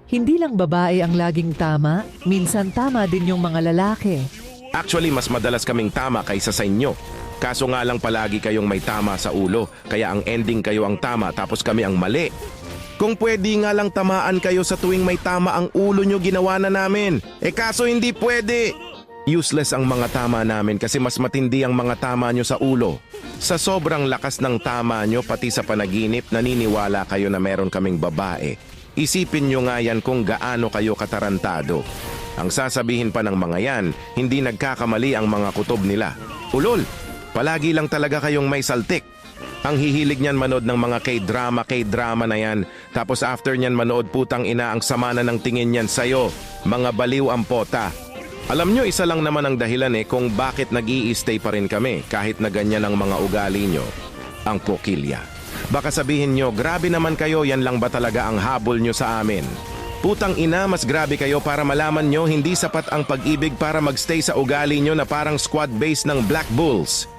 Hindi lang babae ang laging tama, minsan tama din yung mga lalaki. Actually, mas madalas kaming tama kaysa sa inyo. Kaso nga lang palagi kayong may tama sa ulo, kaya ang ending kayo ang tama tapos kami ang mali. Kung pwede nga lang tamaan kayo sa tuwing may tama ang ulo nyo, ginawa na namin. Kaso hindi pwede. Useless ang mga tama namin kasi mas matindi ang mga tama nyo sa ulo. Sa sobrang lakas ng tama nyo, pati sa panaginip, naniniwala kayo na meron kaming babae. Isipin nyo nga yan kung gaano kayo katarantado. Ang sasabihin pa ng mga yan, hindi nagkakamali ang mga kutob nila. Ulol, palagi lang talaga kayong may saltik. Ang hihilig niyan manood ng mga K-drama na yan. Tapos after niyan manood putang ina ang sama na ng tingin niyan sa'yo. Mga baliw ang pota. Alam nyo, isa lang naman ang dahilan kung bakit nag-i-stay pa rin kami kahit na ganyan ang mga ugali nyo. Ang kokilya. Baka sabihin nyo, grabe naman kayo, yan lang ba talaga ang habol nyo sa amin? Putang ina, mas grabe kayo para malaman nyo hindi sapat ang pag-ibig para magstay sa ugali nyo na parang squad base ng Black Bulls.